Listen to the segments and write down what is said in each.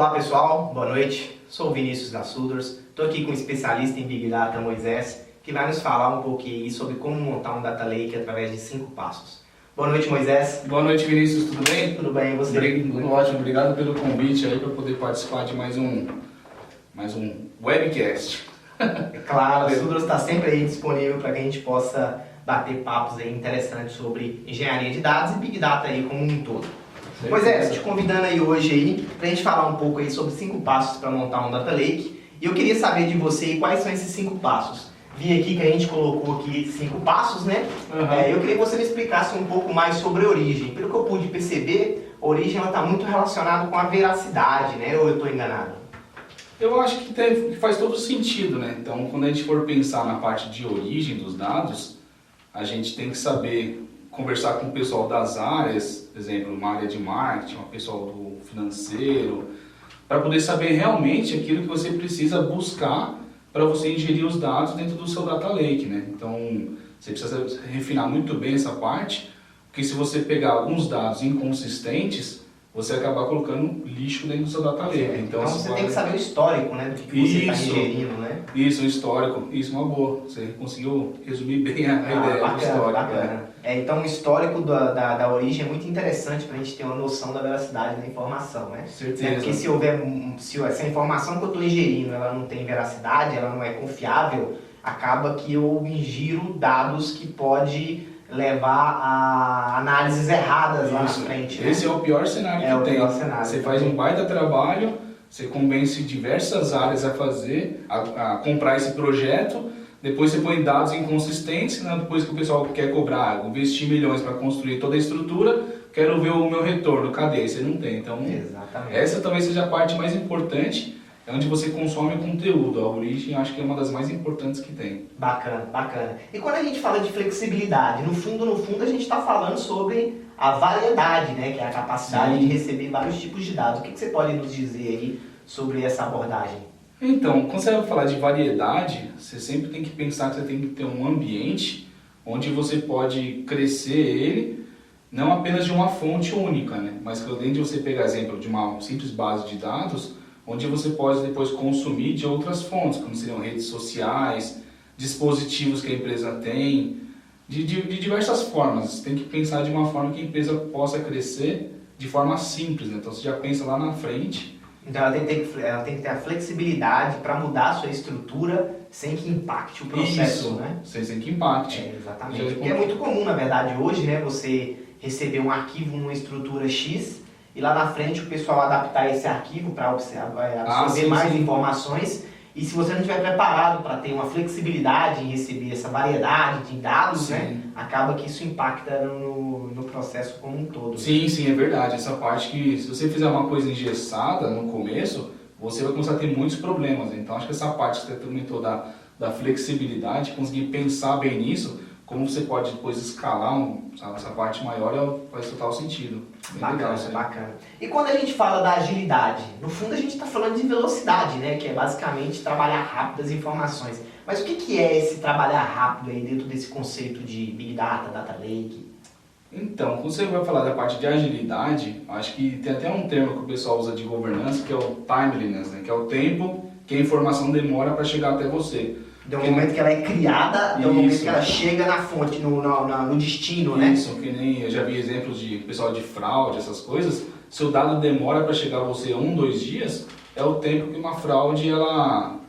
Olá pessoal, boa noite. Sou o Vinícius da Sudors. Estou aqui com um especialista em Big Data, Moisés, que vai nos falar um pouquinho sobre como montar um Data Lake através de 5 passos. Boa noite, Moisés. Boa noite, Vinícius. Tudo bem? Tudo bem, e você? Tudo ótimo. Obrigado pelo convite aí para poder participar de mais um webcast. É claro, a Sudors está sempre aí disponível para que a gente possa bater papos aí interessantes sobre engenharia de dados e Big Data aí como um todo. Moisés, te convidando aí hoje aí para a gente falar um pouco aí sobre 5 passos para montar um Data Lake. E eu queria saber de você aí quais são esses 5 passos. Vi aqui que a gente colocou aqui 5 passos, né? Eu queria que você me explicasse um pouco mais sobre a origem. Pelo que eu pude perceber, a origem está muito relacionada com a veracidade, né? Ou eu estou enganado? Eu acho que faz todo sentido, né? Então, quando a gente for pensar na parte de origem dos dados, a gente tem que saber conversar com o pessoal das áreas, por exemplo, uma área de marketing, o pessoal do financeiro, para poder saber realmente aquilo que você precisa buscar para você ingerir os dados dentro do seu Data Lake, né? Então, você precisa refinar muito bem essa parte, porque se você pegar alguns dados inconsistentes, você acabar colocando lixo dentro do seu Data Lake. Então você tem que saber o histórico, né, do que você está ingerindo, né? Isso, o histórico. Isso, uma boa. Você conseguiu resumir bem a ideia bacana, do histórico. Bacana. Então o histórico da origem é muito interessante para a gente ter uma noção da veracidade da informação, né? Certeza. Porque se essa informação que eu estou ingerindo ela não tem veracidade, ela não é confiável, acaba que eu ingiro dados que pode levar a análises erradas lá na frente. Né? Esse é o pior cenário que tem. Cenário, você faz um baita trabalho, você convence diversas áreas a fazer, a comprar esse projeto, depois você põe dados inconsistentes, né? Depois que o pessoal quer cobrar, investir milhões para construir toda a estrutura, quero ver o meu retorno, cadê? Você não tem. Então, exatamente. Essa talvez seja a parte mais importante, é onde você consome o conteúdo. A origem acho que é uma das mais importantes que tem. Bacana, bacana. E quando a gente fala de flexibilidade, no fundo a gente está falando sobre a variedade, né? Que é a capacidade de receber vários tipos de dados. O que você pode nos dizer aí sobre essa abordagem? Então, quando você vai falar de variedade, você sempre tem que pensar que você tem que ter um ambiente onde você pode crescer ele, não apenas de uma fonte única, né? Mas que além de você pegar exemplo de uma simples base de dados, onde você pode depois consumir de outras fontes, como seriam redes sociais, dispositivos que a empresa tem, de diversas formas. Você tem que pensar de uma forma que a empresa possa crescer de forma simples, né? Então você já pensa lá na frente. Então ela tem que ter a flexibilidade para mudar a sua estrutura sem que impacte o processo, Isso, né? Sem que impacte. Exatamente. Porque é muito comum, na verdade, hoje, né, você receber um arquivo numa estrutura X e lá na frente o pessoal adaptar esse arquivo para absorver mais informações. E se você não estiver preparado para ter uma flexibilidade em receber essa variedade de dados, né, acaba que isso impacta no processo como um todo. Sim, é verdade. Essa parte que se você fizer uma coisa engessada no começo, você vai começar a ter muitos problemas. Então acho que essa parte que você comentou da flexibilidade, conseguir pensar bem nisso, como você pode depois escalar essa parte maior, faz total sentido. Bacana. E quando a gente fala da agilidade, no fundo a gente está falando de velocidade, né? Que é basicamente trabalhar rápido as informações. Mas o que é esse trabalhar rápido aí dentro desse conceito de Big Data, Data Lake? Então, quando você vai falar da parte de agilidade, acho que tem até um termo que o pessoal usa de governança, que é o timeliness, né? Que é o tempo que a informação demora para chegar até você. Do momento que ela é criada, do momento que ela chega na fonte, no destino, né? Isso, que nem eu já vi exemplos de pessoal de fraude, essas coisas. Se o dado demora para chegar a você 1, 2 dias, é o tempo que uma fraude ela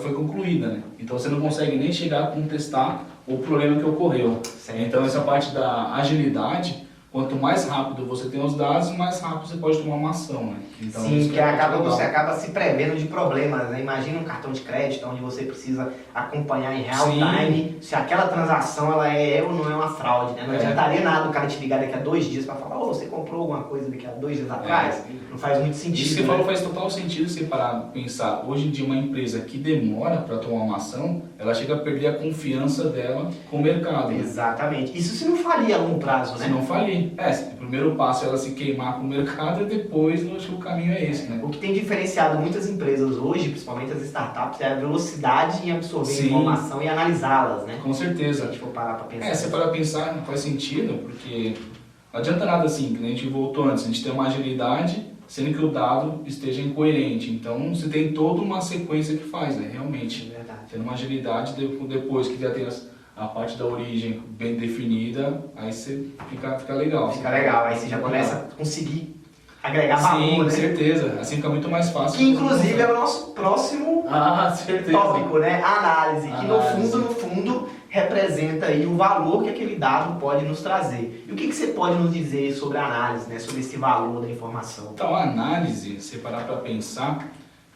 foi concluída, né? Então você não consegue nem chegar a contestar o problema que ocorreu. Então essa parte da agilidade, quanto mais rápido você tem os dados, mais rápido você pode tomar uma ação, né? Então, sim, que você acaba se prevendo de problemas, né? Imagina um cartão de crédito onde você precisa acompanhar em real time se aquela transação ela é ou não é uma fraude, né? Não adiantaria nada o cara te ligar daqui a 2 dias para falar, você comprou alguma coisa daqui a 2 dias atrás? Não faz muito sentido. Isso que você falou faz total sentido você parar de pensar. Hoje em dia uma empresa que demora para tomar uma ação, ela chega a perder a confiança dela com o mercado. Exatamente. Isso se não falir a longo prazo, né? Se não falir. O primeiro passo é ela se queimar com o mercado e depois eu acho que o caminho é esse, né? O que tem diferenciado muitas empresas hoje, principalmente as startups, é a velocidade em absorver informação e analisá-las, né? Com certeza. Se a gente for parar para pensar. Se parar para pensar, não faz sentido, porque Não adianta nada assim, que a gente voltou antes, a gente tem uma agilidade, sendo que o dado esteja incoerente. Então, você tem toda uma sequência que faz, né? Realmente. É verdade. Tendo uma agilidade, depois que já tem a parte da origem bem definida, aí você fica legal. Fica legal, aí você já começa a conseguir agregar valor, sim, com né? certeza. Assim fica muito mais fácil. Que inclusive é o nosso próximo tópico, né? A análise, que no fundo representa aí o valor que aquele dado pode nos trazer. E o que você pode nos dizer sobre a análise, né? Sobre esse valor da informação? Então, a análise, se parar para pensar,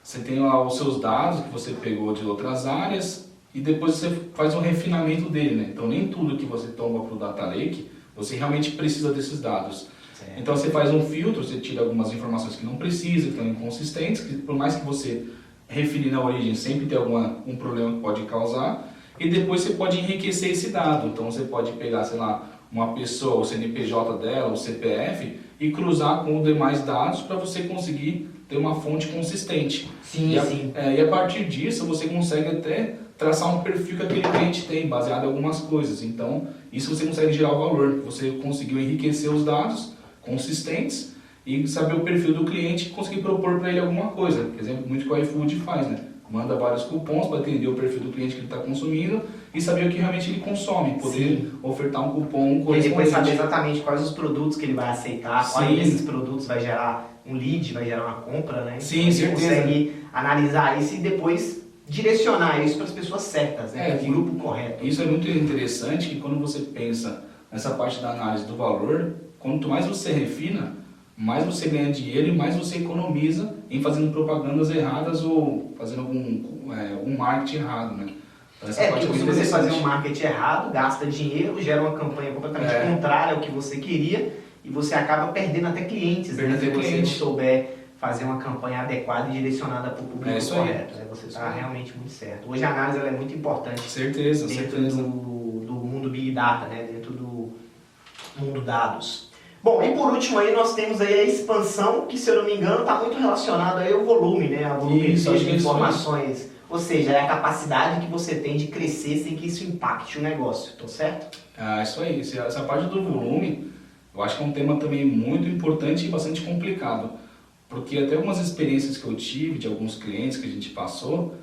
você tem lá os seus dados que você pegou de outras áreas e depois você faz um refinamento dele, né? Então, nem tudo que você toma para o Data Lake, você realmente precisa desses dados. Certo. Então, você faz um filtro, você tira algumas informações que não precisa, que estão inconsistentes, que por mais que você refine na origem, sempre tem um problema que pode causar, e depois você pode enriquecer esse dado. Então, você pode pegar, sei lá, uma pessoa, o CNPJ dela, o CPF, e cruzar com os demais dados para você conseguir ter uma fonte consistente. Sim, sim. E a partir disso, você consegue até traçar um perfil que aquele cliente tem, baseado em algumas coisas. Então, isso você consegue gerar o valor. Você conseguiu enriquecer os dados consistentes e saber o perfil do cliente e conseguir propor para ele alguma coisa. Por exemplo, muito que o iFood faz, né? Manda vários cupons para atender o perfil do cliente que ele está consumindo e saber o que realmente ele consome, poder ofertar um cupom correspondente. E depois saber exatamente quais os produtos que ele vai aceitar, quais desses produtos vai gerar um lead, vai gerar uma compra, né? Sim, então, certeza. Você consegue analisar isso e depois direcionar isso para as pessoas certas, né? Para o grupo correto. Isso é muito interessante, que quando você pensa nessa parte da análise do valor, quanto mais você refina, mais você ganha dinheiro e mais você economiza em fazendo propagandas erradas ou fazendo algum marketing errado, né? Porque se você fazer um marketing errado, gasta dinheiro, gera uma campanha completamente contrária ao que você queria e você acaba perdendo até clientes, né? Se você não souber fazer uma campanha adequada e direcionada para o público correto. Você está realmente muito certo. Hoje a análise ela é muito importante dentro do mundo Big Data, né? Dentro do mundo dados. Bom, e por último aí nós temos aí a expansão, que se eu não me engano está muito relacionado aí ao volume, né? A volume de informações. Ou seja, é a capacidade que você tem de crescer sem que isso impacte o negócio, tô certo? Isso aí. Essa parte do volume, eu acho que é um tema também muito importante e bastante complicado. Porque até algumas experiências que eu tive de alguns clientes que a gente passou,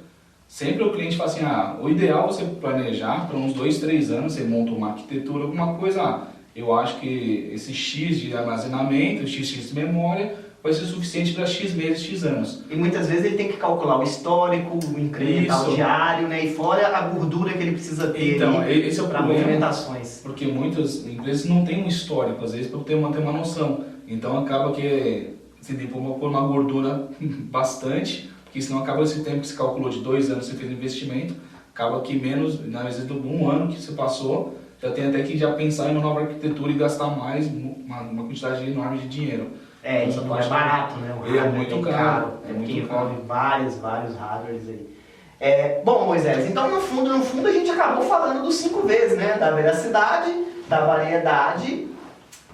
sempre o cliente fala assim, o ideal é você planejar para uns 2, 3 anos, você monta uma arquitetura, alguma coisa, eu acho que esse X de armazenamento, X de memória, vai ser suficiente para X meses, X anos. E muitas vezes ele tem que calcular o histórico, o incremental diário, né? E fora a gordura que ele precisa ter esse é o para movimentações. Porque muitas empresas não têm um histórico, às vezes, para ter uma noção. Então acaba que você tem que pôr uma gordura bastante, porque senão acaba esse tempo que você calculou de 2 anos que você fez investimento, acaba que menos, às vezes de 1 ano que você passou, já tem até que já pensar em uma nova arquitetura e gastar mais, uma quantidade enorme de dinheiro. E não é barato, né? O hardware é muito caro. Porque envolve vários hardwares aí. Bom, Moisés, então no fundo a gente acabou falando dos 5 Vs, né? Da veracidade, da variedade,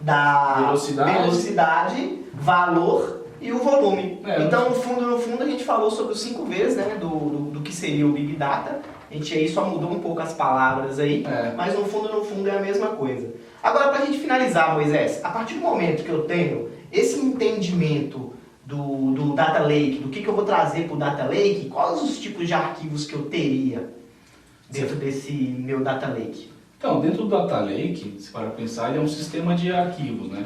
da velocidade, valor e o volume. Então no fundo a gente falou sobre os 5 Vs, né? Do que seria o Big Data. A gente aí só mudou um pouco as palavras aí, mas no fundo é a mesma coisa. Agora, para a gente finalizar, Moisés, a partir do momento que eu tenho esse entendimento do Data Lake, do que eu vou trazer para o Data Lake, quais os tipos de arquivos que eu teria dentro desse meu Data Lake? Então, dentro do Data Lake, se para pensar, ele é um sistema de arquivos, né?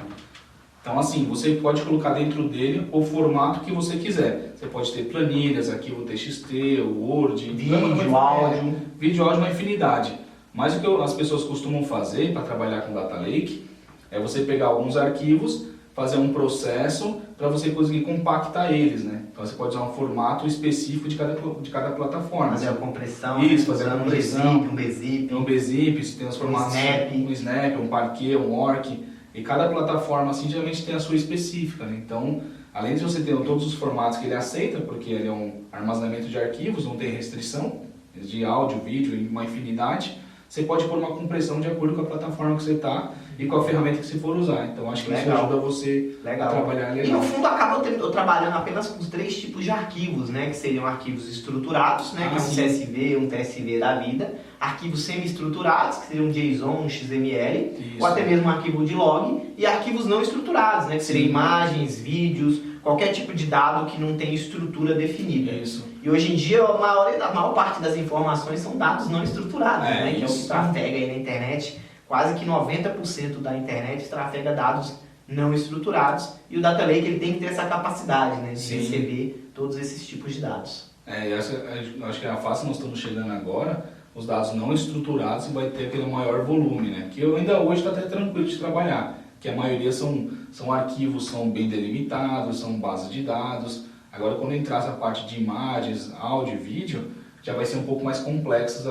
Então, assim, você pode colocar dentro dele o formato que você quiser. Você pode ter planilhas, arquivo TXT, Word, vídeo, áudio. Vídeo, áudio, uma infinidade. Mas o que as pessoas costumam fazer para trabalhar com Data Lake é você pegar alguns arquivos, fazer um processo para você conseguir compactar eles, né? Então você pode usar um formato específico de cada plataforma. Fazer a compressão. Isso, fazer a compressão. Um BZIP. Um BZIP, você tem os formatos. Um Snap, um Parquet, um Orc. E cada plataforma, assim, geralmente tem a sua específica, né? Então, além de você ter todos os formatos que ele aceita, porque ele é um armazenamento de arquivos, não tem restrição de áudio, vídeo e uma infinidade, você pode pôr uma compressão de acordo com a plataforma que você está e com a ferramenta que você for usar. Então, acho que isso ajuda você a trabalhar legal. E no fundo, acaba eu trabalhando apenas com 3 tipos de arquivos, né? Que seriam arquivos estruturados, né? Que é um CSV, um TSV da vida. arquivos semi-estruturados, que seriam JSON, XML, Isso. ou até mesmo um arquivo de log, e arquivos não estruturados, né, que seriam imagens, vídeos, qualquer tipo de dado que não tem estrutura definida. Isso. E hoje em dia a maior parte das informações são dados não estruturados, né, que é o que isso. trafega aí na internet. Quase que 90% da internet trafega dados não estruturados, e o Data Lake ele tem que ter essa capacidade, né, de Sim. receber todos esses tipos de dados. Acho que é a fase que nós estamos chegando agora, os dados não estruturados, e vai ter aquele maior volume, né? Que ainda hoje está até tranquilo de trabalhar, que a maioria são arquivos, são bem delimitados, são bases de dados. Agora, quando entrar essa parte de imagens, áudio e vídeo, já vai ser um pouco mais complexos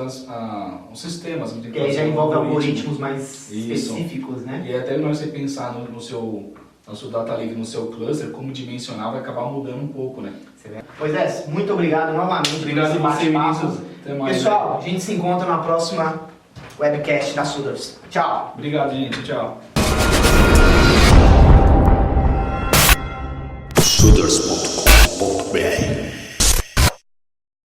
os sistemas. Que aí já envolve algoritmos mais específicos, né? E até nós você pensar no seu Data Lake, no seu cluster, como dimensionar, vai acabar mudando um pouco, né? Moisés, muito obrigado novamente Obrigado por esse a você, bate-papo. Vinícius. Até mais, Pessoal, a gente se encontra na próxima webcast da Suders. Tchau! Obrigado, gente. Tchau.